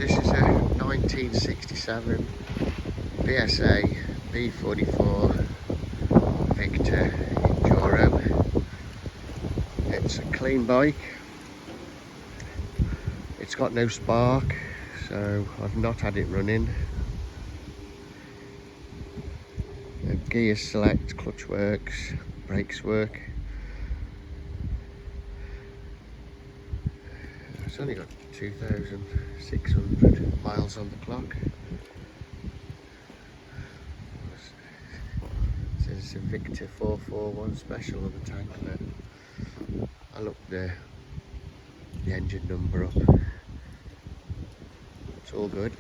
This is a 1967 BSA B44 Victor Enduro. It's a clean bike. It's got no spark, so I've not had it running. The gears select, clutch works, brakes work. It's only got 2,600 miles on the clock. It says it's a Victor 441 special on the tank, but I looked the engine number up. It's all good.